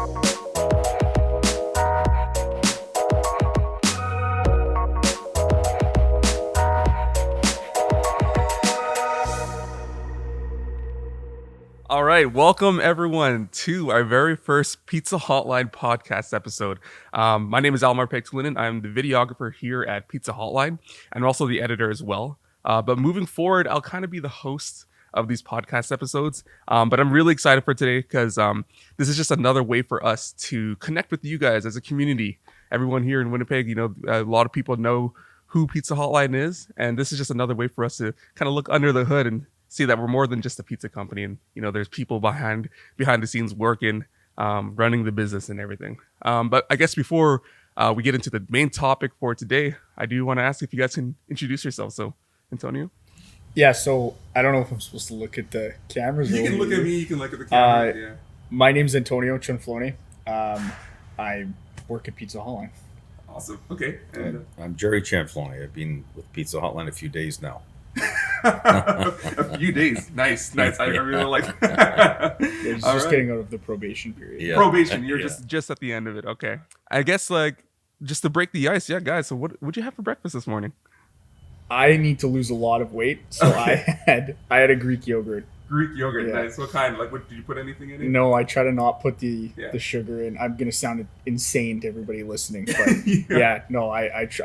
All right, welcome everyone to our very first Pizza Hotline podcast episode. My name is Almar Pectulinen. I'm the videographer here at Pizza Hotline and also the editor as well. But moving forward, I'll kind of be the host of these podcast episodes. But I'm really excited for today because this is just another way for us to connect with you guys as a community. Everyone here in Winnipeg, a lot of people know who Pizza Hotline is, and this is just another way for us to kind of look under the hood and see that we're more than just a pizza company, and there's people behind the scenes working, running the business and everything. But I guess before we get into the main topic for today, I do want to ask if you guys can introduce yourselves. So, Antonio. Yeah. So I don't know if I'm supposed to look at the cameras. You can look at me. You can look at the camera. Yeah. My name's Antonio Cianflone. I work at Pizza Hotline. Awesome. Okay. And I'm Jerry Cianflone. I've been with Pizza Hotline a few days now. A few days. Nice. I really like that. It's just getting out of the probation period. Yeah. Probation. You're just at the end of it. Okay. I guess just to break the ice. Yeah, guys. So what'd you have for breakfast this morning? I need to lose a lot of weight, so okay. I had a Greek yogurt. Greek yogurt, yeah. Nice. What kind? Did you put anything in it? No, I try to not put the sugar in. I'm gonna sound insane to everybody listening, but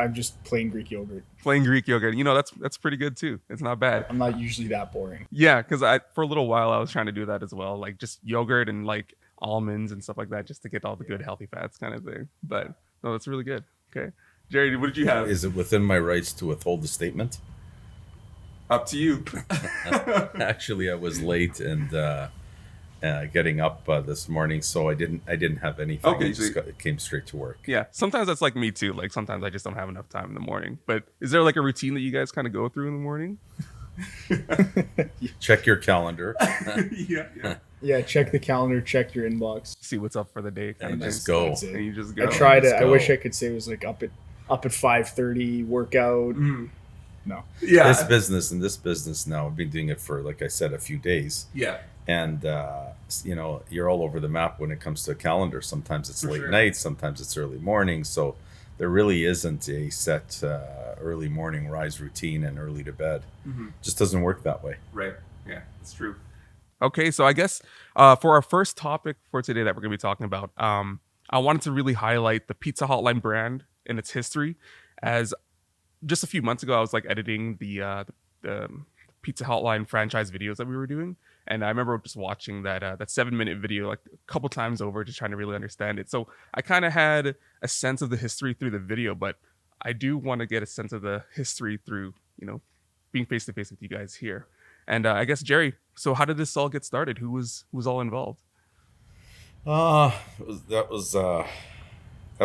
I'm just plain Greek yogurt. Plain Greek yogurt. That's pretty good too. It's not bad. I'm not usually that boring. Yeah, because for a little while I was trying to do that as well, like just yogurt and like almonds and stuff like that, just to get all the good healthy fats kind of thing. But no, that's really good. Okay, Jerry, what did you have? Is it within my rights to withhold the statement? Up to you. Actually, I was late and getting up this morning, so I didn't have anything. Okay, I came straight to work. Yeah, sometimes that's like me too. Like sometimes I just don't have enough time in the morning. But is there like a routine that you guys kind of go through in the morning? Check your calendar. Yeah, check the calendar, check your inbox, see what's up for the day, and just go. And you just go. I wish I could say it was like up at 5:30 workout. Mm-hmm. No. Yeah. This business now, I've been doing it for, like I said, a few days. Yeah. And, you're all over the map when it comes to a calendar. Sometimes it's late night, sometimes it's early morning. So there really isn't a set early morning rise routine and early to bed. Mm-hmm. Just doesn't work that way. Right. Yeah, that's true. Okay, so I guess for our first topic for today that we're going to be talking about, I wanted to really highlight the Pizza Hotline brand and its history. As just a few months ago, I was editing the Pizza Hotline franchise videos that we were doing, and I remember just watching that 7-minute video like a couple times over, just trying to really understand it. So I kind of had a sense of the history through the video, but I do want to get a sense of the history through being face to face with you guys here. And I guess Jerry, so how did this all get started? Who was all involved? That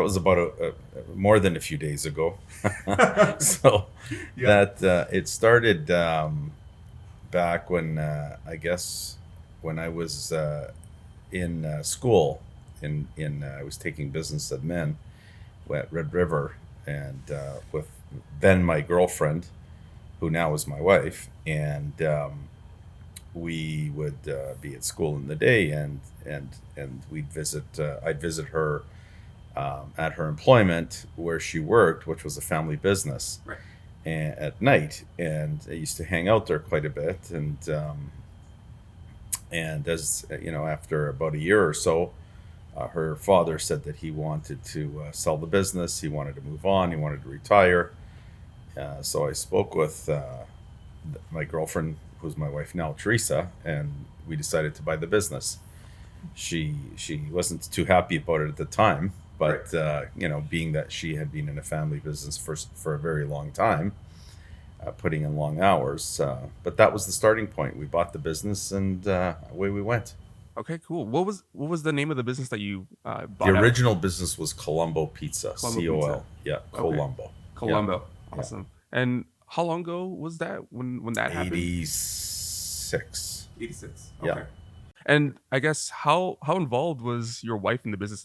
was about more than a few days ago. So that it started back when when I was in school. I was taking business admin at Red River, and with then my girlfriend, who now is my wife, and we would be at school in the day, and we'd visit. I'd visit her. At her employment where she worked, which was a family business, right. And at night, and I used to hang out there quite a bit, and as after about a year or so, her father said that he wanted to sell the business. He wanted to move on. He wanted to retire. So I spoke with my girlfriend, who's my wife now, Teresa, and we decided to buy the business. She wasn't too happy about it at the time. But, right. Being that she had been in a family business for a very long time, putting in long hours. But that was the starting point. We bought the business, and away we went. Okay, cool. What was the name of the business that you bought? The original business was Colombo Pizza. C-O-L. Yeah, Colombo. Okay. Colombo. Yeah. Awesome. Yeah. And how long ago was that when that happened? 86. 86. Okay. Yeah. And I guess how involved was your wife in the business,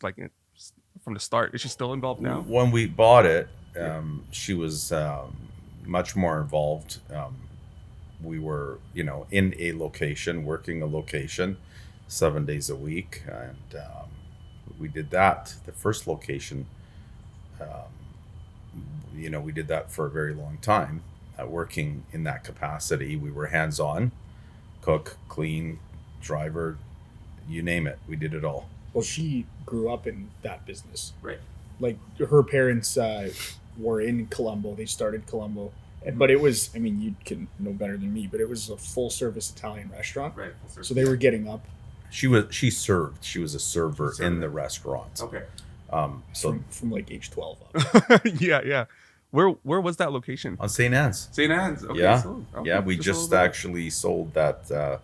from the start? Is she still involved now? When we bought it, she was much more involved. We were, in a location, working a location 7 days a week, and we did that. The first location, we did that for a very long time, working in that capacity. We were hands-on, cook, clean, driver, you name it. We did it all. Well, she grew up in that business. Right. Like her parents were in Colombo. They started Colombo. But it was, I mean, you can know better than me, but it was a full-service Italian restaurant. Right. So they were getting up. She served. She was a server in the restaurant. Okay. From like age 12 up. Yeah. Where was that location? On St. Anne's. St. Anne's. Okay. Yeah. Okay, Yeah, we just actually sold that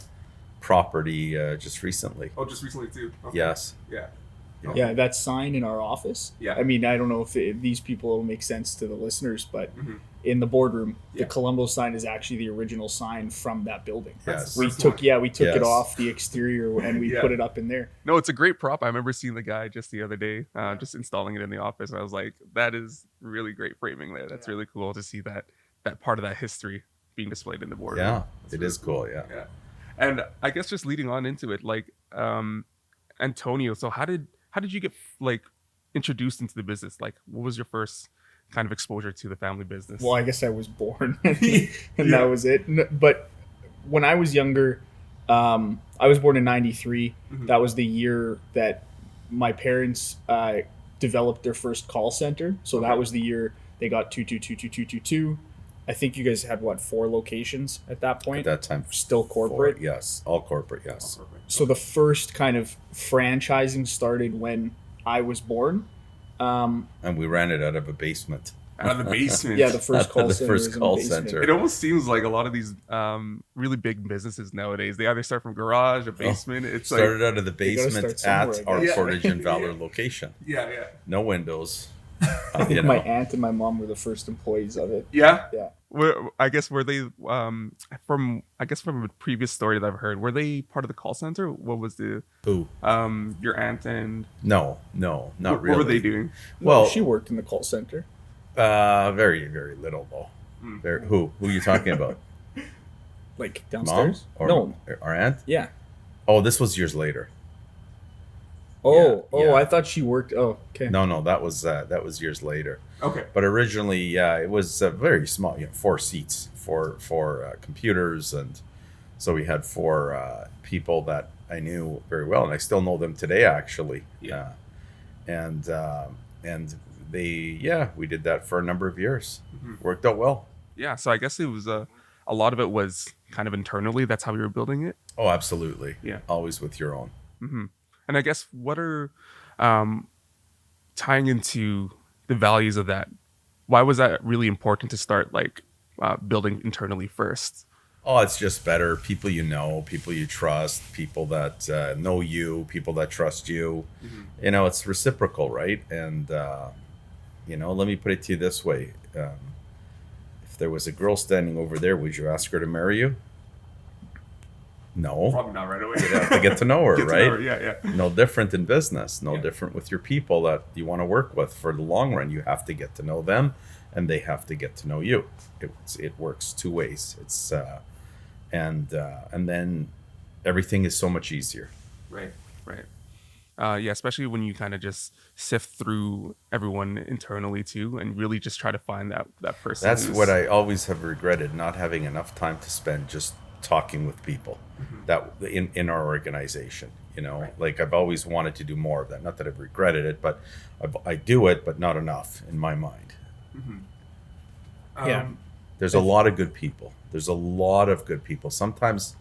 property just recently. Oh, just recently too. Okay. Yes. Yeah. Yeah, that sign in our office. Yeah. I mean, I don't know if these people will make sense to the listeners, but in the boardroom, the Colombo sign is actually the original sign from that building. Yes. We took it off the exterior and we put it up in there. No, it's a great prop. I remember seeing the guy just the other day, just installing it in the office. And I was like, that is really great framing there. That's really cool to see that part of that history being displayed in the boardroom. Yeah, it is cool. Yeah. And I guess just leading on into it, like Antonio, so how did you get like introduced into the business? Like, what was your first kind of exposure to the family business? Well, I guess I was born and that was it. But when I was younger, I was born in 93. That was the year that my parents developed their first call center. So that was the year they got 2222222. I think you guys had 4 locations at that point? At that time. Still corporate? 4, yes. All corporate, yes. So the first kind of franchising started when I was born. And we ran it out of a basement. Out of the basement. Yeah, the first call center. It almost seems like a lot of these really big businesses nowadays, they either start from garage, a basement. It's started out of the basement at our Portage and Valor location. Yeah. No windows. I think my aunt and my mom were the first employees of it. Yeah. Yeah. I guess were they from a previous story that I've heard, were they part of the call center? What was the who? Your aunt and No, not really. What were they doing? Well, she worked in the call center. Very, very little though. Who are you talking about? Like downstairs? Mom? No, our aunt. Yeah. Oh, this was years later. Yeah. I thought she worked. Oh, okay. No, that was years later. Okay. But originally, it was very small. 4 seats, four computers, and so we had 4 people that I knew very well, and I still know them today, actually. Yeah. And they, we did that for a number of years. Worked out well. Yeah. So I guess it was a lot of it was kind of internally. That's how we were building it. Oh, absolutely. Yeah. Always with your own. And I guess what are tying into the values of that? Why was that really important to start like building internally first? Oh, it's just better. People you know, people you trust, people that know you, people that trust you. It's reciprocal, right? And, let me put it to you this way. If there was a girl standing over there, would you ask her to marry you? No. Probably not right away. You'd have to get to know her, right? Yeah. No different in business. No different with your people that you want to work with. For the long run, you have to get to know them, and they have to get to know you. It works 2 ways. It's and then everything is so much easier. Right. Especially when you kind of just sift through everyone internally too, and really just try to find that person. That's what I always have regretted, not having enough time to spend just talking with people that in our organization. Like I've always wanted to do more of that. Not that I've regretted it, but I do it, but not enough in my mind. There's a lot of good people. Sometimes,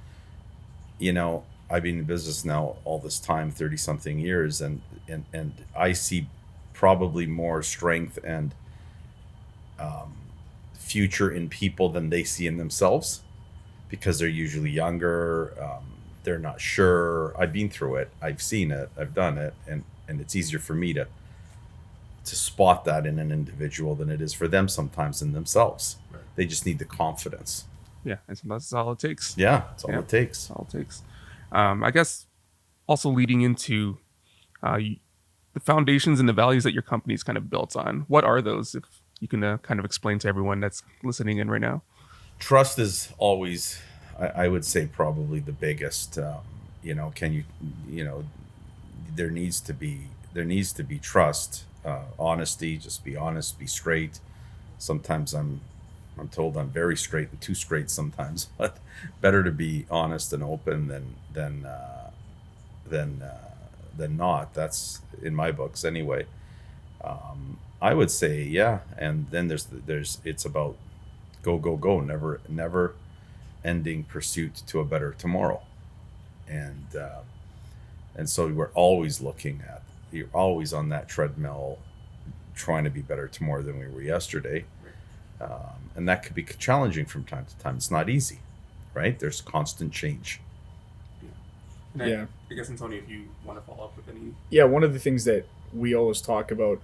I've been in business now all this time, 30 something years, and I see probably more strength and future in people than they see in themselves, because they're usually younger. They're not sure. I've been through it. I've seen it. I've done it. And it's easier for me to spot that in an individual than it is for them sometimes in themselves. Right. They just need the confidence. Yeah. And sometimes that's all it takes. Yeah. That's all it takes. That's all it takes. I guess also leading into the foundations and the values that your company is kind of built on. What are those, if you can kind of explain to everyone that's listening in right now? Trust is always, I would say, probably the biggest. There needs to be there needs to be trust, honesty. Just be honest, be straight. Sometimes I'm told I'm very straight and too straight sometimes, but better to be honest and open than not. That's in my books anyway. I would say, yeah. And then there's it's about go, never ending pursuit to a better tomorrow. And so you're always on that treadmill, trying to be better tomorrow than we were yesterday. And that could be challenging from time to time. It's not easy, right? There's constant change. Yeah. I guess, Antonio, if you want to follow up with any... Yeah, one of the things that we always talk about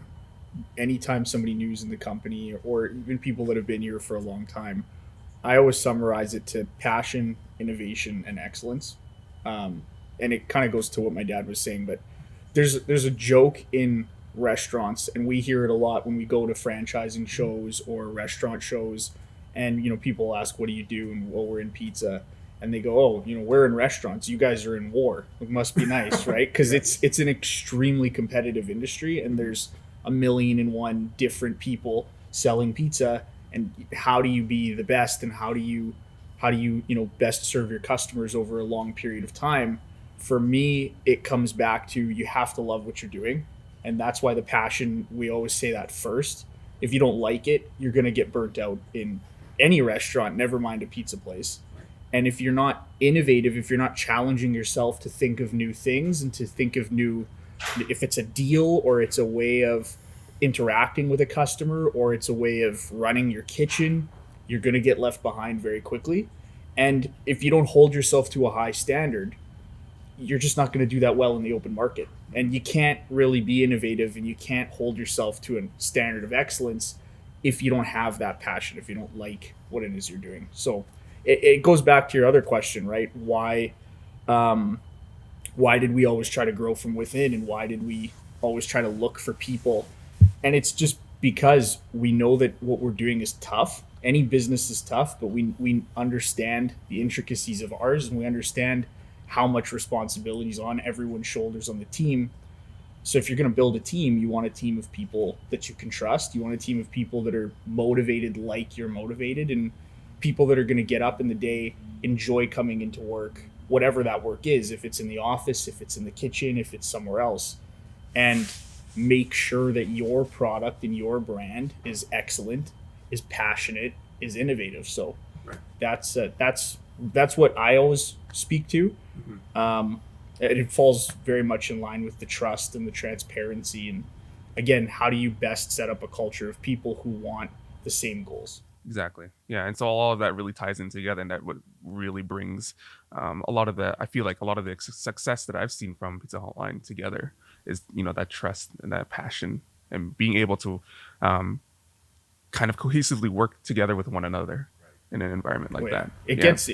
anytime somebody new's in the company, or even people that have been here for a long time, I always summarize it to passion, innovation, and excellence. And it kind of goes to what my dad was saying, but there's a joke in restaurants, and we hear it a lot when we go to franchising shows or restaurant shows, and people ask, what do you do? And well, we're in pizza. And they go, oh, we're in restaurants, you guys are in war. It must be nice, right? Because it's an extremely competitive industry, and there's 1,000,001 different people selling pizza. And how do you be the best, and how do you best serve your customers over a long period of time? For me, it comes back to, you have to love what you're doing. And that's why the passion, we always say that first. If you don't like it, you're going to get burnt out in any restaurant, never mind a pizza place. And if you're not innovative, if you're not challenging yourself to think of new things and to think of if it's a deal, or it's a way of interacting with a customer, or it's a way of running your kitchen, you're going to get left behind very quickly. And if you don't hold yourself to a high standard, you're just not going to do that well in the open market. And you can't really be innovative, and you can't hold yourself to a standard of excellence if you don't have that passion, if you don't like what it is you're doing. So it goes back to your other question, right? Why did we always try to grow from within, and why did we always try to look for people? And it's just because we know that what we're doing is tough. Any business is tough, but we understand the intricacies of ours, and we understand how much responsibility is on everyone's shoulders on the team. So if you're going to build a team, you want a team of people that you can trust. You want a team of people that are motivated like you're motivated, and people that are going to get up in the day, enjoy coming into work, whatever that work is, if it's in the office, if it's in the kitchen, if it's somewhere else, and make sure that your product and your brand is excellent, is passionate, is innovative. So that's what I always speak to. Mm-hmm. It falls very much in line with the trust and the transparency. And again, how do you best set up a culture of people who want the same goals? Exactly. Yeah. And so all of that really ties in together, and that what really brings a lot of the success that I've seen from Pizza Hotline together is, that trust and that passion, and being able to kind of cohesively work together with one another in an environment like that.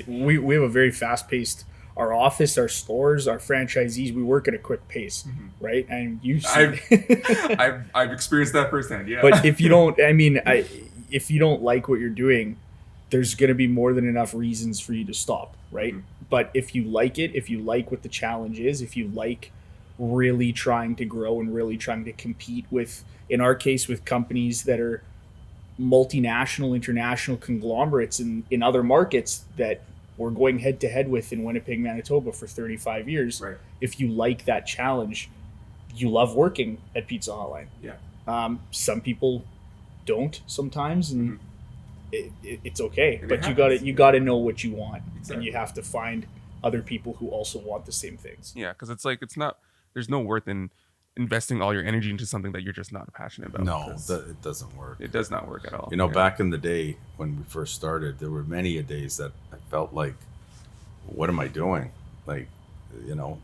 We have a very fast paced, our office, our stores, our franchisees, we work at a quick pace, mm-hmm. right? And I've experienced that firsthand. Yeah. But if you don't, if you don't like what you're doing, there's going to be more than enough reasons for you to stop, right? Mm-hmm. But if you like it, if you like what the challenge is, if you like really trying to grow and really trying to compete with, in our case, with companies that are multinational, international conglomerates in other markets that we're going head to head with in Winnipeg, Manitoba for 35 years. Right. If you like that challenge, you love working at Pizza Hotline. Yeah. Some people don't sometimes, and mm-hmm. It's okay. And but you gotta know what you want, exactly. And you have to find other people who also want the same things. Yeah, because there's no worth in investing all your energy into something that you're just not passionate about. No, it doesn't work. It does not work at all. Back in the day when we first started, there were many a days that I felt like, what am I doing? Like,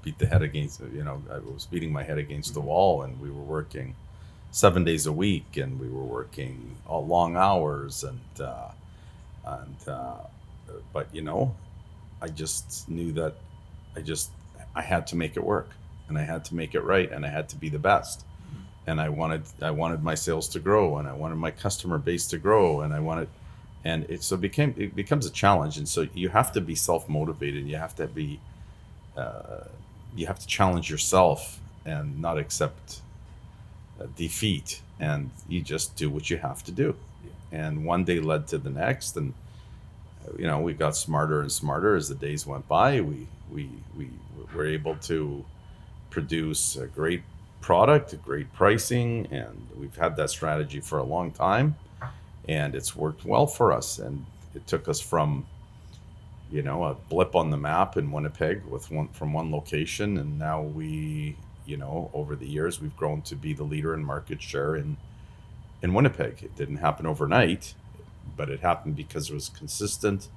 beat the head against, I was beating my head against the wall, and we were working 7 days a week, and we were working all long hours, but I just knew that I had to make it work, and I had to make it right, and I had to be the best. And I wanted my sales to grow, and I wanted my customer base to grow, and it becomes a challenge. And so you have to be self-motivated. You have to challenge yourself and not accept defeat, and you just do what you have to do. And one day led to the next, and we got smarter and smarter as the days went by. We were able to produce a great product, a great pricing, and we've had that strategy for a long time, and it's worked well for us. And it took us from a blip on the map in Winnipeg from one location, and now over the years we've grown to be the leader in market share in Winnipeg. It didn't happen overnight, but it happened because it was consistent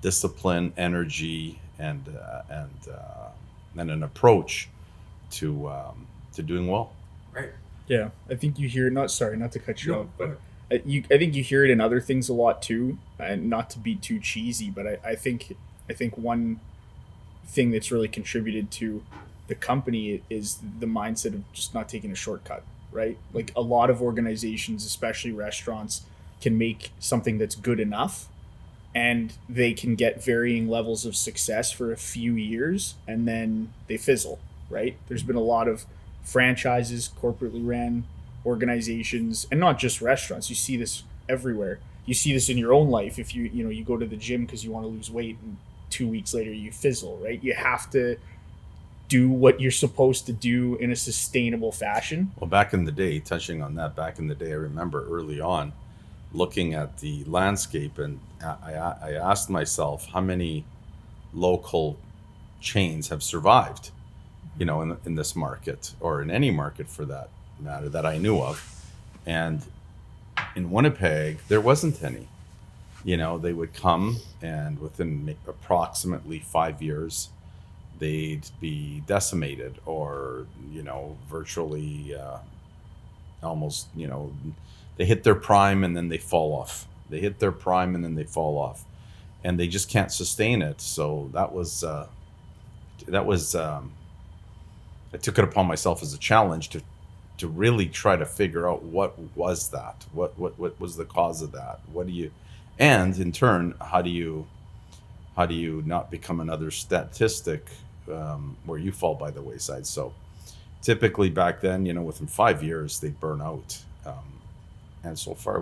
discipline, energy, and an approach to doing well. Right. Yeah, I think you hear. Not to cut you off, but I think you hear it in other things a lot too. And not to be too cheesy, but I think one thing that's really contributed to the company is the mindset of just not taking a shortcut. Right? Like a lot of organizations, especially restaurants, can make something that's good enough, and they can get varying levels of success for a few years, and then they fizzle. Right? There's been a lot of franchises, corporately ran organizations, and not just restaurants. You see this everywhere. You see this in your own life. If you go to the gym because you want to lose weight, and 2 weeks later you fizzle. Right? You have to do what you're supposed to do in a sustainable fashion. Well, back in the day, touching on that, I remember early on looking at the landscape, and I asked myself how many local chains have survived, in this market, or in any market for that matter that I knew of. And in Winnipeg, there wasn't any. They would come, and within approximately 5 years, they'd be decimated, or virtually almost they hit their prime and then they fall off. And they just can't sustain it. So that was I took it upon myself as a challenge to really try to figure out what was that, what was the cause of that, and in turn, how do you not become another statistic where you fall by the wayside. So typically back then, within 5 years, they'd burn out. And so far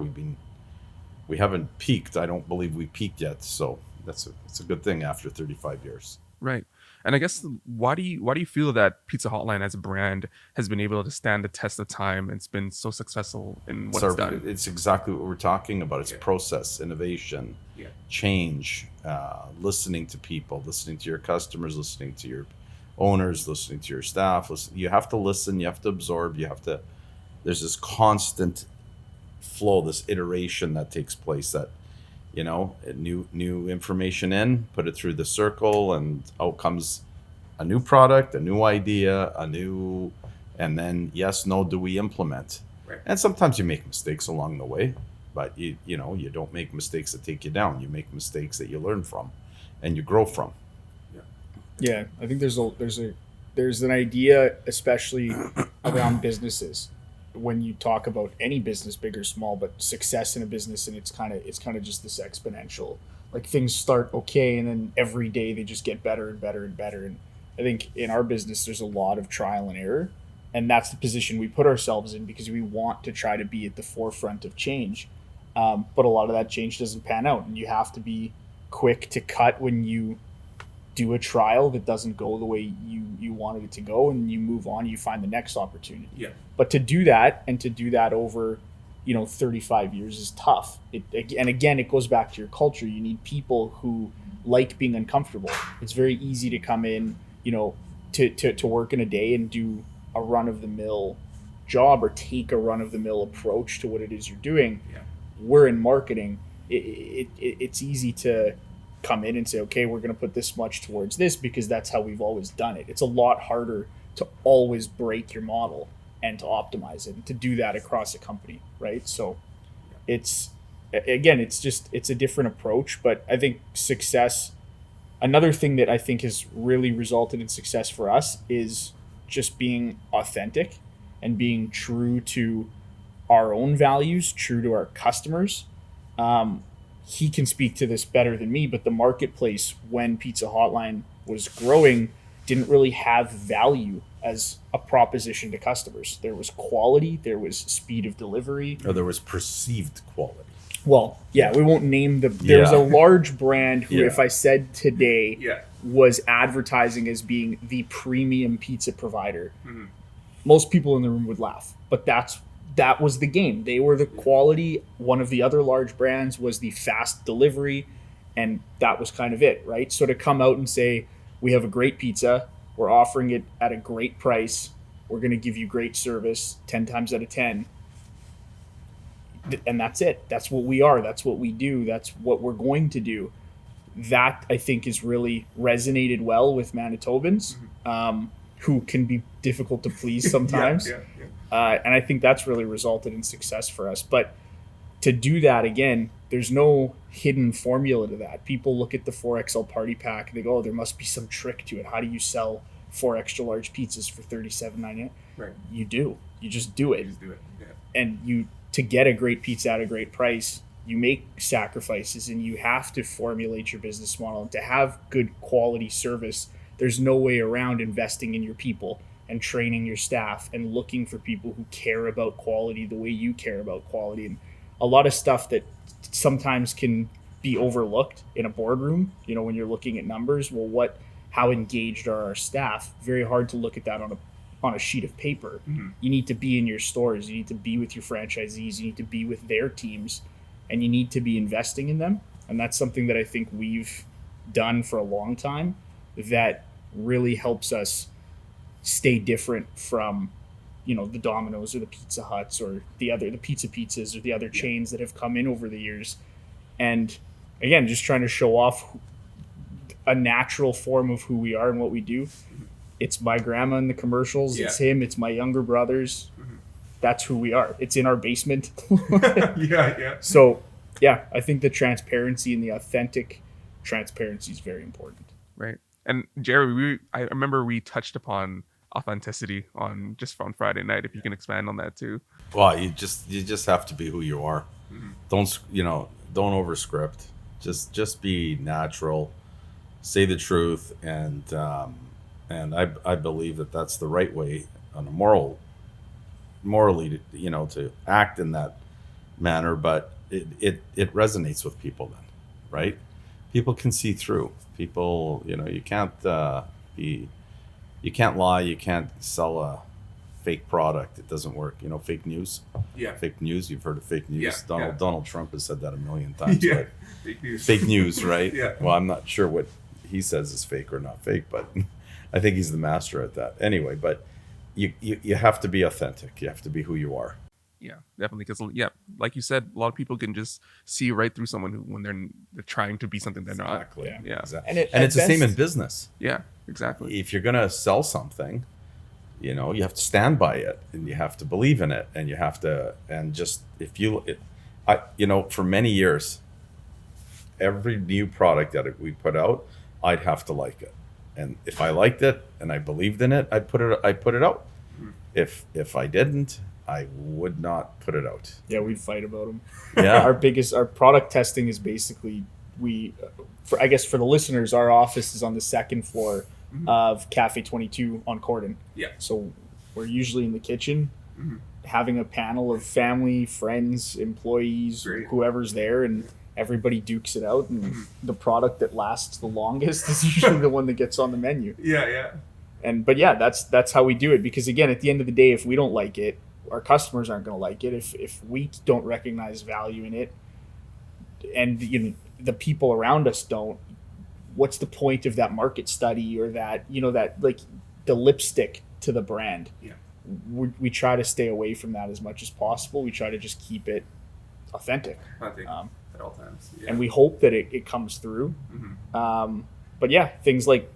we haven't peaked. I don't believe we peaked yet. So it's a good thing after 35 years. Right. And I guess why do you feel that Pizza Hotline as a brand has been able to stand the test of time and it's been so successful in what it's done? It's exactly what we're talking about. It's process, innovation, change, listening to people, listening to your customers, listening to your owners, listening to your staff. You have to listen, you have to absorb, there's this constant flow, this iteration that takes place, that new information in, put it through the circle, and out comes a new product, a new idea, and then yes, no, do we implement? Right. And sometimes you make mistakes along the way, but you don't make mistakes that take you down. You make mistakes that you learn from and you grow from. Yeah, I think there's an idea, especially around businesses, when you talk about any business, big or small, but success in a business, and it's kind of just this exponential. Like things start okay, and then every day they just get better and better and better. And I think in our business, there's a lot of trial and error, and that's the position we put ourselves in because we want to try to be at the forefront of change. But a lot of that change doesn't pan out, and you have to be quick to cut when you do a trial that doesn't go the way you wanted it to go, and you move on, you find the next opportunity. Yeah. But to do that over 35 years is tough. And again, it goes back to your culture. You need people who like being uncomfortable. It's very easy to come in, to work in a day and do a run-of-the-mill job or take a run-of-the-mill approach to what it is you're doing. Yeah. We're in marketing. It's easy to come in and say, okay, we're going to put this much towards this because that's how we've always done it. It's a lot harder to always break your model and to optimize it and to do that across a company, right? So it's a different approach, but I think success, another thing that I think has really resulted in success for us is just being authentic and being true to our own values, true to our customers. He can speak to this better than me, but the marketplace when Pizza Hotline was growing, didn't really have value as a proposition to customers. There was quality, there was speed of delivery. Or there was perceived quality. Well, yeah, we won't name the. There was a large brand who, if I said today, was advertising as being the premium pizza provider. Most people in the room would laugh, but that was the game. They were the quality. One of the other large brands was the fast delivery, and that was kind of it, right? So to come out and say, we have a great pizza, we're offering it at a great price, we're going to give you great service 10 times out of 10, and that's it. That's what we are. That's what we do. That's what we're going to do. That, I think, has really resonated well with Manitobans, who can be difficult to please sometimes. And I think that's really resulted in success for us. But to do that, again, there's no hidden formula to that. People look at the 4XL party pack and they go, oh, there must be some trick to it. How do you sell 4 extra large pizzas for $37.99? Right. You do. You just do it. You just do it. Yeah. And to get a great pizza at a great price, you make sacrifices and you have to formulate your business model. And to have good quality service, there's no way around investing in your people and training your staff and looking for people who care about quality the way you care about quality. And a lot of stuff that sometimes can be overlooked in a boardroom, when you're looking at numbers. Well, how engaged are our staff? Very hard to look at that on a sheet of paper. You need to be in your stores. You need to be with your franchisees. You need to be with their teams, and you need to be investing in them. And that's something that I think we've done for a long time that really helps us stay different from, the Domino's or the Pizza Huts or the Pizza Pizzas or the other chains that have come in over the years. And again, just trying to show off a natural form of who we are and what we do. It's my grandma in the commercials. It's him. It's my younger brothers. That's who we are. It's in our basement. So, I think the transparency and the authentic transparency is very important. Right. And Jerry, I remember we touched upon authenticity on Friday night. If you can expand on that too. Well, you just have to be who you are. Don't over script. Just be natural. Say the truth, and I believe that that's the right way on a morally to act in that manner. But it resonates with people then, right? People can see through. People, you can't you can't lie. You can't sell a fake product. It doesn't work. Fake news. Fake news. You've heard of fake news. Donald Trump has said that a million times. But fake news. Fake news, right? Well, I'm not sure what he says is fake or not fake, but I think he's the master at that. Anyway, but you have to be authentic. You have to be who you are. Yeah, definitely. Because like you said, a lot of people can just see right through someone when they're trying to be something they're not. Exactly. Yeah. Exactly. And it's the same in business. Yeah, exactly. If you're gonna sell something, you have to stand by it, and you have to believe in it, and you have to, and just for many years, every new product that we put out, I'd have to like it, and if I liked it and I believed in it, I'd put it out. If I didn't, I would not put it out. Yeah, we'd fight about them. Yeah. Our product testing is basically, for the listeners, our office is on the second floor of Cafe 22 on Corden. Yeah. So we're usually in the kitchen having a panel of family, friends, employees, whoever's there, and everybody dukes it out, and the product that lasts the longest is usually the one that gets on the menu. Yeah. But that's how we do it, because again, at the end of the day, if we don't like it, our customers aren't going to like it. If we don't recognize value in it, and the people around us don't, what's the point of that market study or that that like the lipstick to the brand? Yeah. We try to stay away from that as much as possible. We try to just keep it authentic. At all times. Yeah. And we hope that it comes through. But yeah, things like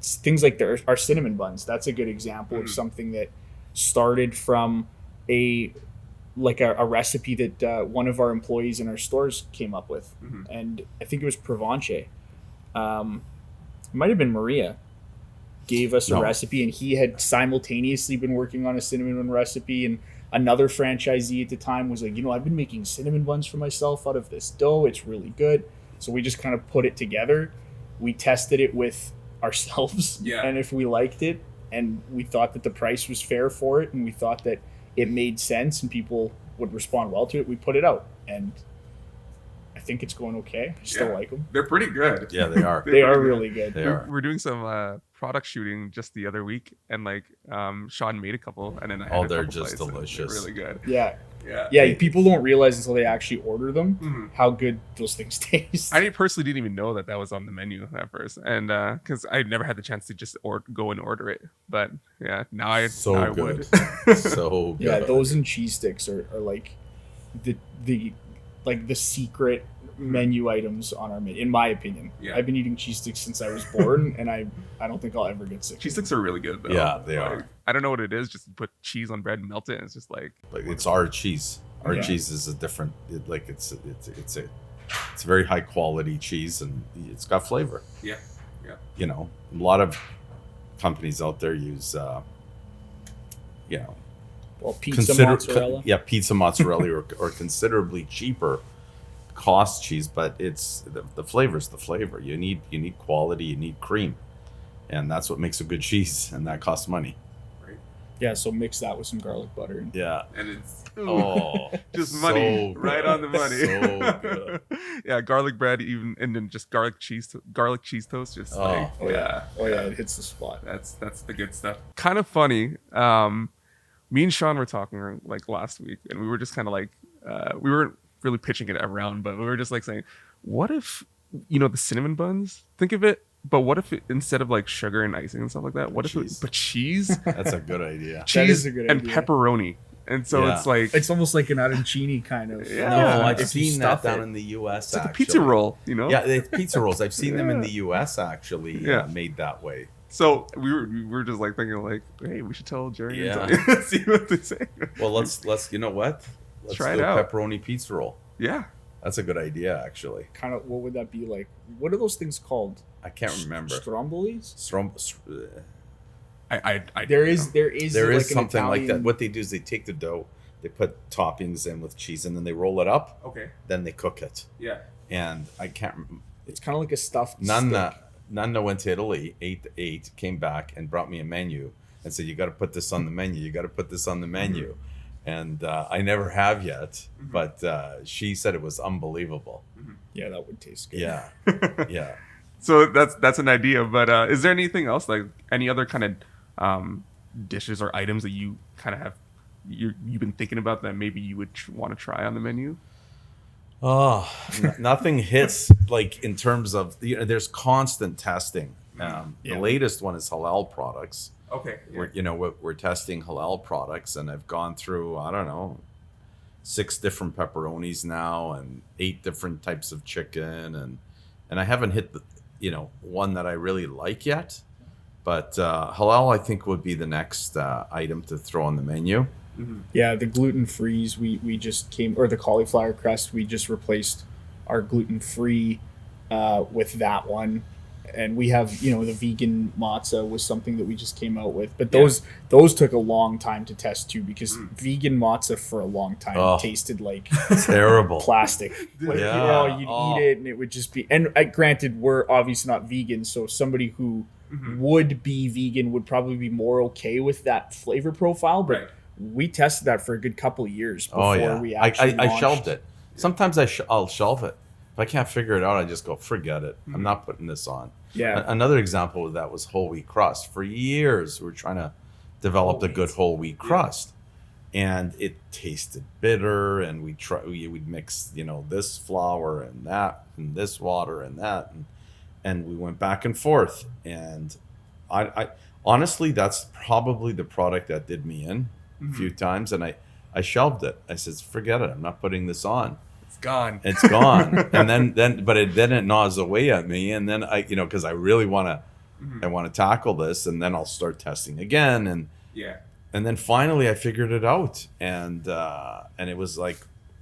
our cinnamon buns. That's a good example of something that started from a recipe that one of our employees in our stores came up with, and I think it was Provence. It might have been Maria gave us a recipe, and he had simultaneously been working on a cinnamon bun recipe, and another franchisee at the time was like, I've been making cinnamon buns for myself out of this dough. It's really good. So we just kind of put it together. We tested it with ourselves. Yeah. And if we liked it and we thought that the price was fair for it and we thought that it made sense and people would respond well to it, we put it out. And I think it's going okay. I still like them. They're pretty good. Yeah, they are. They are really good. They are. We're doing some product shooting just the other week, and like Sean made a couple, and then I had a they're couple just bites, and delicious. they're really good. Yeah. Yeah. People don't realize until they actually order them how good those things taste. I personally didn't even know that was on the menu at first, and because I never had the chance to just go and order it. But yeah, now I good. would. So good. Yeah, those and cheese sticks are like the secret menu items on our menu, in my opinion. Yeah. I've been eating cheese sticks since I was born, and I don't think I'll ever get sick. Cheese sticks are really good, though. Yeah, they are. I don't know what it is. Just put cheese on bread and melt it, and it's just like It's our cheese. Our cheese is a different. It's a very high quality cheese, and it's got flavor. Yeah. You know, a lot of companies out there use, Well, pizza mozzarella. Pizza mozzarella or considerably cheaper cost cheese, but it's the flavor's the flavor. You need quality, you need cream, and that's what makes a good cheese, and that costs money. right, Yeah, so mix that with some garlic butter. Yeah. and it's just so money, good. right on the money. So good. Yeah, garlic bread, even, and then just garlic cheese toast. Just Oh, yeah, it hits the spot. that's the good stuff. Kind of funny. Me and Sean were talking like last week, and we were just kind of like, we weren't really pitching it around, but we were just like saying, what if, the cinnamon buns? Think of it, but what if instead of like sugar and icing and stuff like that, what if Cheese. but cheese, That's a good idea. cheese is a good and idea. pepperoni, and so Yeah. it's like It's almost like an arancini kind of. Yeah. No, I've if you seen that stuff down it. in the U.S. it's like a actually. pizza roll, Yeah, it's pizza rolls. I've seen them in Yeah. the U.S. actually Yeah. made that way. So we were just like thinking like, hey, we should tell Jerry Yeah. and Tony, see what they say. Well, let's you know what? Let's Try it do a out. pepperoni pizza roll. Yeah. That's a good idea, actually. Kind of, what would that be like? What are those things called? I can't remember. Strombolis? I There is There like is an something like that. Italian- What they do is they take the dough, they put toppings in with cheese, and then they roll it up. Okay. Then they cook it. Yeah. And I can't. Rem- It's kind of like a stuffed Nana stick. went to Italy, ate, came back, and brought me a menu and said, "You got to put this on the menu. You got to put this on the menu." And I never have yet, but she said it was unbelievable. Yeah, that would taste good. Yeah, yeah. So that's an idea, but is there anything else, like any other kind of dishes or items that you kind of have you've been thinking about that maybe you would want to try on the menu? Oh, nothing hits like in terms of there's constant testing. The latest one is halal products. Okay. We're testing halal products, and I've gone through 6 different pepperonis now and 8 different types of chicken, and I haven't hit the one that I really like yet. But halal, I think, would be the next item to throw on the menu. Yeah, the gluten frees we just came, or the cauliflower crust, we just replaced our gluten free with that one, and we have the vegan matzah was something that we just came out with, but those took a long time to test too, because vegan matzah for a long time tasted like Terrible. plastic. Like, Yeah. you'd eat it and it would just be. And granted, we're obviously not vegan, so somebody who would be vegan would probably be more okay with that flavor profile, but. Right. We tested that for a good couple of years before we actually I launched. shelved it. Sometimes I'll shelve it. If I can't figure it out, I just go, forget it. I'm not putting this on. Yeah. Another example of that was whole wheat crust. For years, we were trying to develop a good whole wheat crust, and it tasted bitter. And we'd mix this flour and that and this water and that, and we went back and forth. And I honestly, that's probably the product that did me in. A few times, and I shelved it. I said, forget it. I'm not putting this on. It's gone. It's gone. And then it gnaws away at me. And then because I really want to tackle this, and then I'll start testing again. And then finally I figured it out, and it was like,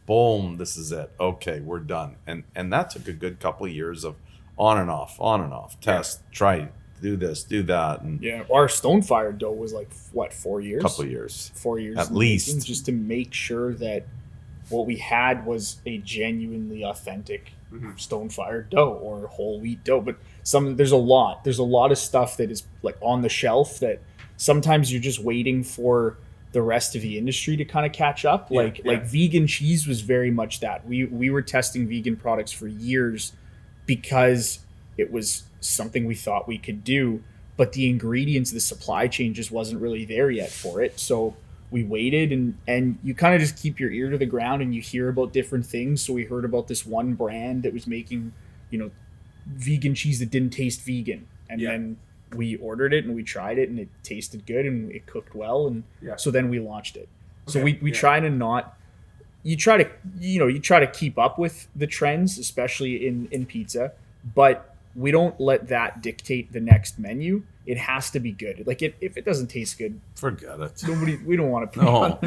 boom, this is it. Okay, we're done. And that took a good couple of years of on and off, test, try. Do this, do that, and our Stonefire dough was like 4 years? couple of years, 4 years at least, just to make sure that what we had was a genuinely authentic stone fire dough or whole wheat dough. But there's a lot of stuff that is like on the shelf that sometimes you're just waiting for the rest of the industry to kind of catch up. Like vegan cheese was very much that. We were testing vegan products for years because it was something we thought we could do, but the ingredients, the supply chain just wasn't really there yet for it. So we waited, and you kind of just keep your ear to the ground and you hear about different things. So we heard about this one brand that was making, vegan cheese that didn't taste vegan. And then we ordered it and we tried it and it tasted good and it cooked well. And so then we launched it. So we try to not, you try to keep up with the trends, especially in pizza, but we don't let that dictate the next menu. It has to be good. Like if it doesn't taste good, forget it. We don't want to put on.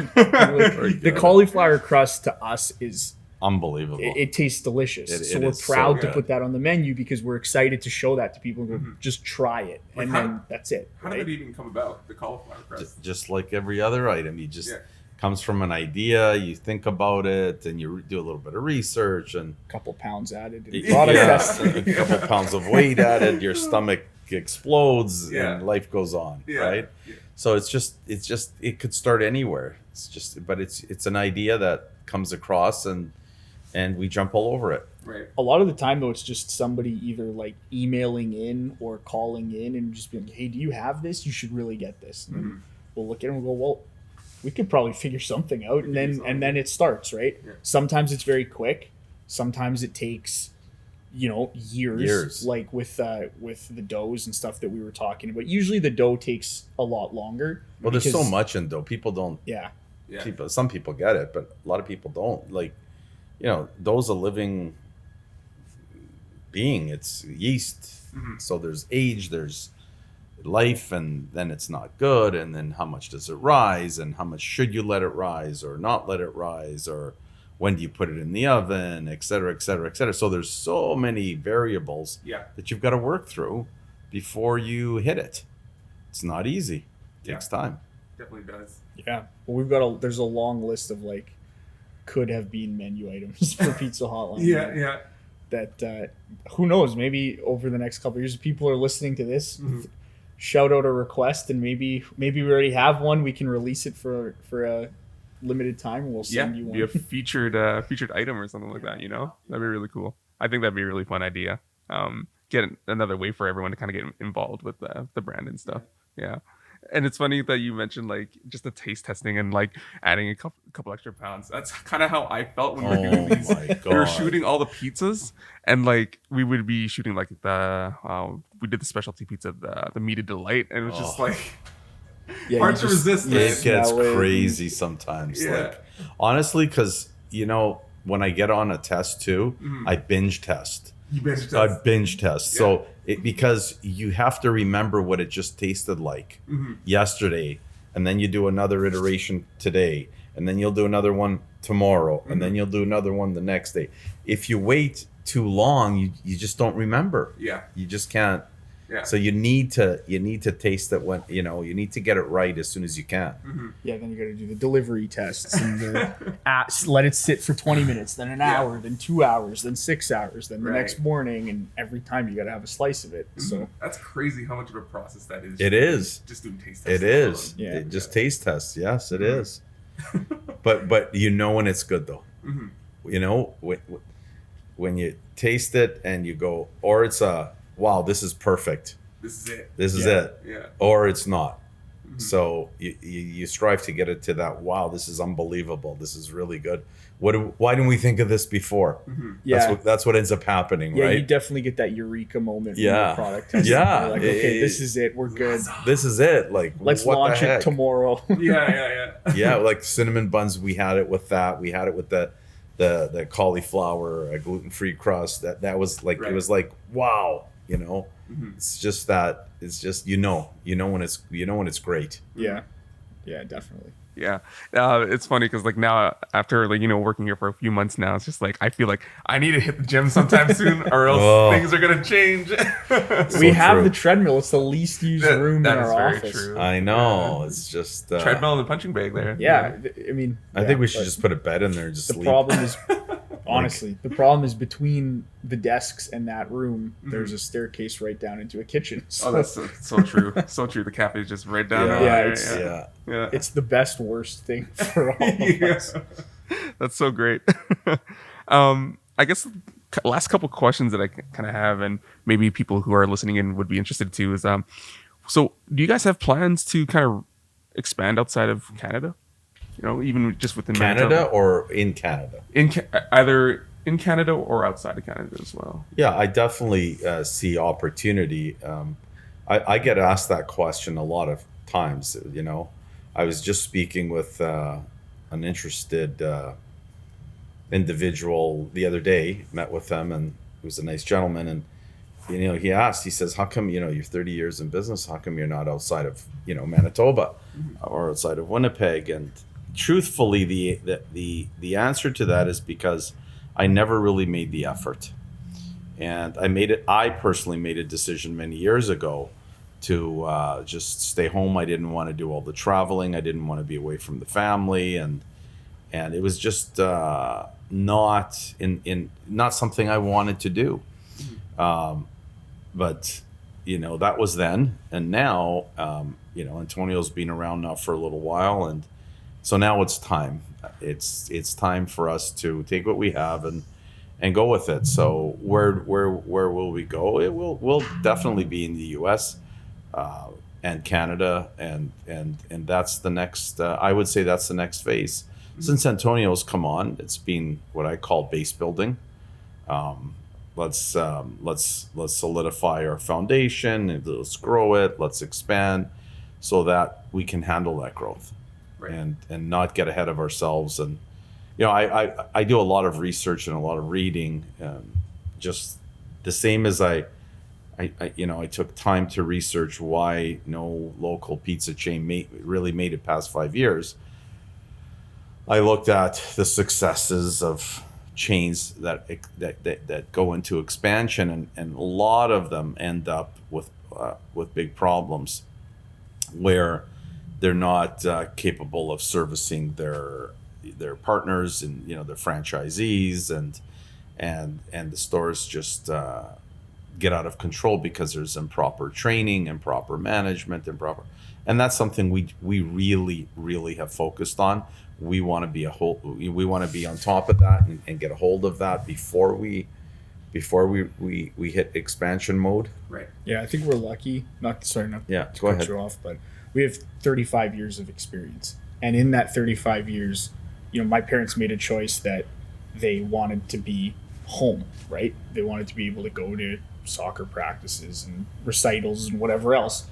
The cauliflower crust to us is unbelievable. It tastes delicious. So we're proud to put that on the menu because we're excited to show that to people and go, just try it. Like then that's it. How did it even come about, the cauliflower crust? Just like every other item. You just comes from an idea, you think about it, and you do a little bit of research, and a couple pounds added in product testing. A couple pounds of weight added, your stomach explodes and life goes on, right? So it could start anywhere. It's an idea that comes across and we jump all over it. Right. A lot of the time though, it's just somebody either like emailing in or calling in and just being, hey, do you have this? You should really get this. And then we'll look at it and we'll go, well, we could probably figure something out, and then it starts, right? Sometimes it's very quick, sometimes it takes years, like with the doughs and stuff that we were talking about. Usually the dough takes a lot longer. Well, there's so much in dough. People don't. Some people get it, but a lot of people don't. Like, dough's a living being. It's yeast. So there's age, there's life, and then it's not good. And then how much does it rise? And how much should you let it rise or not let it rise? Or when do you put it in the oven, et cetera, et cetera, et cetera. So there's so many variables that you've got to work through before you hit it. It's not easy. It takes time. Definitely does. Yeah. Well, there's a long list of like could have been menu items for Pizza Hotline. That who knows? Maybe over the next couple of years, if people are listening to this, shout out a request, and maybe we already have one. We can release it for a limited time. We'll send you one. Be a featured item or something like that. That'd be really cool. I think that'd be a really fun idea. Get another way for everyone to kind of get involved with the brand and stuff. Yeah. And it's funny that you mentioned like just the taste testing and like adding a couple extra pounds. That's kind of how I felt when we were doing these. We were shooting all the pizzas, and like we would be shooting like we did the specialty pizza, the meated delight, and it was just like hard to resist. It gets crazy sometimes. Like honestly, because when I get on a test too, I binge test. You binge test. I binge test. So because you have to remember what it just tasted like yesterday, and then you do another iteration today, and then you'll do another one tomorrow, and then you'll do another one the next day. If you wait too long, you just don't remember. You just can't. So you need to taste it when you need to get it right as soon as you can. Then you got to do the delivery tests and let it sit for 20 minutes, then an hour, then 2 hours, then 6 hours, then the next morning, and every time you got to have a slice of it. So that's crazy how much of a process that is. It is just doing taste tests. It is. Just taste tests. Yes, it is. But when it's good though. When you taste it and you go, or it's wow, this is perfect. This is it. This is it. Yeah. Or it's not. So you strive to get it to that, wow, this is unbelievable. This is really good. Why didn't we think of this before? That's what ends up happening, right? You definitely get that eureka moment when the product testing. You're like, okay, this is it. We're good. This is it. Like, let's launch it tomorrow. Yeah, like cinnamon buns, we had it with that. We had it with the cauliflower, gluten-free crust. That was like, it was like, wow. It's just that it's just when it's great. Yeah definitely. It's funny because like now after like working here for a few months now, it's just like I feel like I need to hit the gym sometime soon or else things are gonna change. We have the treadmill. It's the least used room in our office. True. I know. It's just treadmill and the punching bag there. I mean, I think we should just put a bed in there and just sleep. The problem is honestly, the problem is between the desks and that room, there's a staircase right down into a kitchen. So. Oh, that's so true. So true. The cafe is just right down Yeah, there. yeah. It's the best worst thing for all of us. That's so great. I guess last couple questions that I kind of have, and maybe people who are listening in would be interested too, is so do you guys have plans to kind of expand outside of Canada? You know, even just within Canada Manitoba? or in Canada? Either in Canada or outside of Canada as well. Yeah, I definitely see opportunity. I get asked that question a lot of times. You know, I was just speaking with an interested individual the other day, met with them, and he was a nice gentleman. And, you know, he says, how come, you know, you're 30 years in business, how come you're not outside of, you know, Manitoba or outside of Winnipeg? And truthfully, the answer to that is because I never really made the effort. And I personally made a decision many years ago to just stay home. I didn't want to do all the traveling. I didn't want to be away from the family. And it was just not something I wanted to do. But, you know, that was then. And now, you know, Antonio's been around now for a little while. And so now it's time. It's time for us to take what we have and go with it. So where will we go? We'll definitely be in the U.S. And Canada, and that's the next. I would say that's the next phase. Since Antonio's come on, it's been what I call base building. Let's solidify our foundation and let's grow it. Let's expand so that we can handle that growth, and not get ahead of ourselves. And you know, I do a lot of research and a lot of reading, just the same as I took time to research why no local pizza chain really made it past 5 years. I looked at the successes of chains that go into expansion, and a lot of them end up with big problems where they're not capable of servicing their partners and, you know, their franchisees, and the stores just get out of control because there's improper training, improper management, and that's something we really have focused on. We want to be on top of that and get a hold of that before we hit expansion mode. Right. Yeah, I think we're lucky. Not to Go cut ahead. you off, but we have 35 years of experience, and in that 35 years, you know, my parents made a choice that they wanted to be home, right? They wanted to be able to go to soccer practices and recitals and whatever else.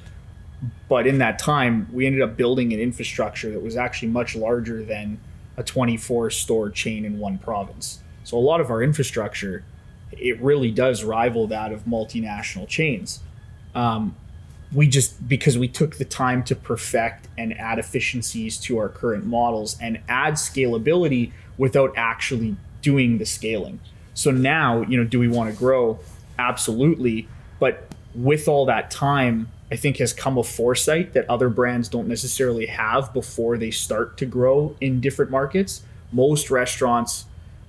But in that time, we ended up building an infrastructure that was actually much larger than a 24-store chain in one province. So a lot of our infrastructure, it really does rival that of multinational chains. Because we took the time to perfect and add efficiencies to our current models and add scalability without actually doing the scaling. So now, you know, do we want to grow? Absolutely. But with all that time, I think has come a foresight that other brands don't necessarily have before they start to grow in different markets. Most restaurants,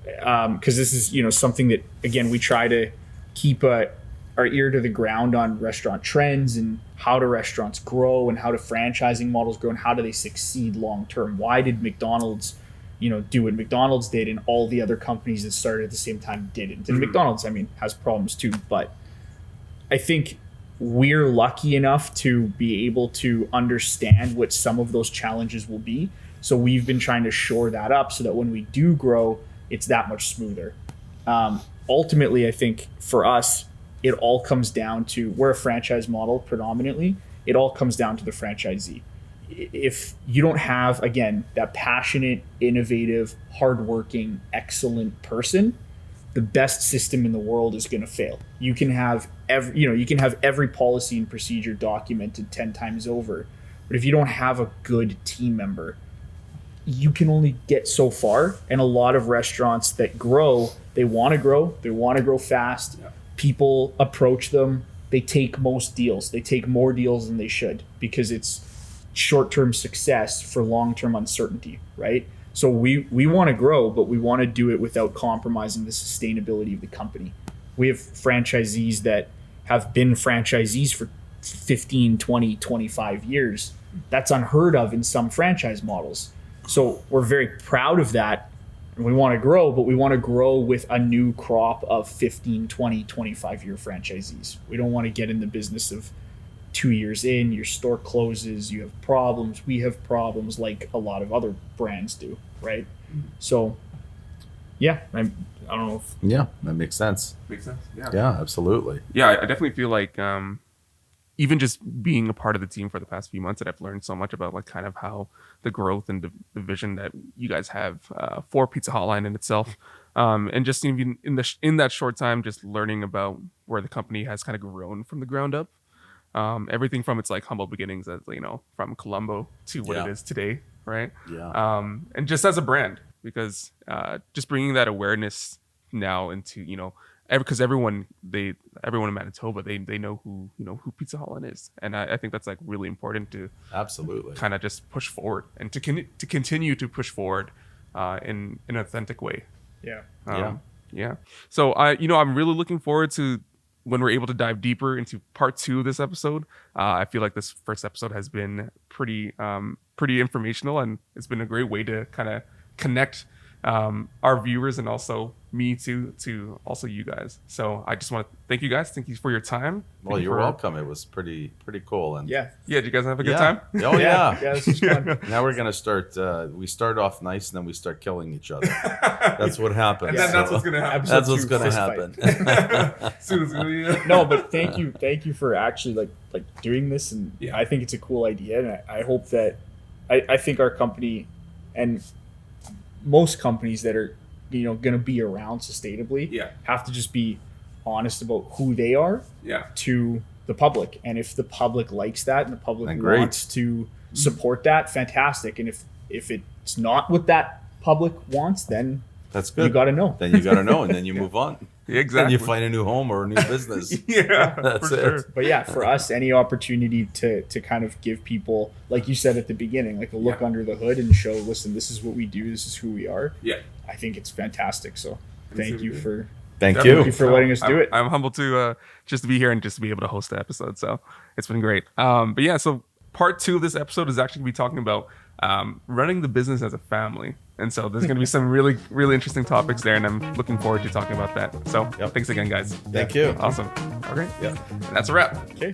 because this is, you know, something that, again, we try to keep our ear to the ground on restaurant trends and how do restaurants grow and how do franchising models grow and how do they succeed long term. Why did McDonald's, you know, do what McDonald's did and all the other companies that started at the same time didn't? And McDonald's, I mean, has problems too, but I think we're lucky enough to be able to understand what some of those challenges will be. So we've been trying to shore that up so that when we do grow, it's that much smoother. Ultimately, I think for us, it all comes down to, we're a franchise model predominantly. It all comes down to the franchisee. If you don't have, again, that passionate, innovative, hardworking, excellent person, the best system in the world is going to fail. You can have every policy and procedure documented 10 times over, but if you don't have a good team member, you can only get so far. And a lot of restaurants that grow, they want to grow fast. Yeah. People approach them, they take most deals. They take more deals than they should because it's short-term success for long-term uncertainty, right? So we want to grow, but we want to do it without compromising the sustainability of the company. We have franchisees that have been franchisees for 15, 20, 25 years. That's unheard of in some franchise models. So we're very proud of that. And we want to grow, but we want to grow with a new crop of 15, 20, 25-year franchisees. We don't want to get in the business of 2 years in, your store closes, you have problems, we have problems like a lot of other brands do, right? So, yeah, I don't know. Yeah, that makes sense. Makes sense. Yeah. Yeah, absolutely. Yeah, I definitely feel like even just being a part of the team for the past few months, that I've learned so much about like kind of how the growth and the vision that you guys have for Pizza Hotline in itself, and just even in that short time, just learning about where the company has kind of grown from the ground up. Everything from its like humble beginnings, as from Colombo to what it is today, right? Yeah. And just as a brand, because just bringing that awareness now into because everyone in Manitoba, they know who Pizza Hotline is, and I think that's like really important to Absolutely kind of just push forward and to continue to push forward in an authentic way. Yeah. So I'm really looking forward to when we're able to dive deeper into part 2 of this episode. I feel like this first episode has been pretty informational, and it's been a great way to kind of connect our viewers and also me to also you guys. So I just want to thank you guys. Thank you for your time. Well, you're welcome. It was pretty cool. And Yeah. Did you guys have a good time? Oh yeah. Yeah, this is fun. Now we're gonna start. We start off nice, and then we start killing each other. That's what happens. And then that's what's gonna happen. That's what's Episode gonna 2, fist happen. Soon as we- No, but thank you for actually like doing this, and Yeah. I think it's a cool idea, and I hope that I think our company and most companies that are going to be around sustainably have to just be honest about who they are to the public, and if the public likes that and the public wants to support that, fantastic, and if it's not what that public wants, then That's good. you got to know. Then you got to know, and then you move on. Exactly. And you find a new home or a new business. That's for it. sure. But yeah, for us, any opportunity to kind of give people, like you said at the beginning, like a look under the hood and show, listen, this is what we do, this is who we are. Yeah. I think it's fantastic. So thank you for Thank you for letting us do it. I'm humbled to just to be here and just to be able to host the episode. So it's been great. But yeah, so part 2 of this episode is actually going to be talking about running the business as a family. And so there's going to be some really, really interesting topics there, and I'm looking forward to talking about that. So thanks again, guys. Thank you. Awesome. Okay. Yeah. And that's a wrap. Okay.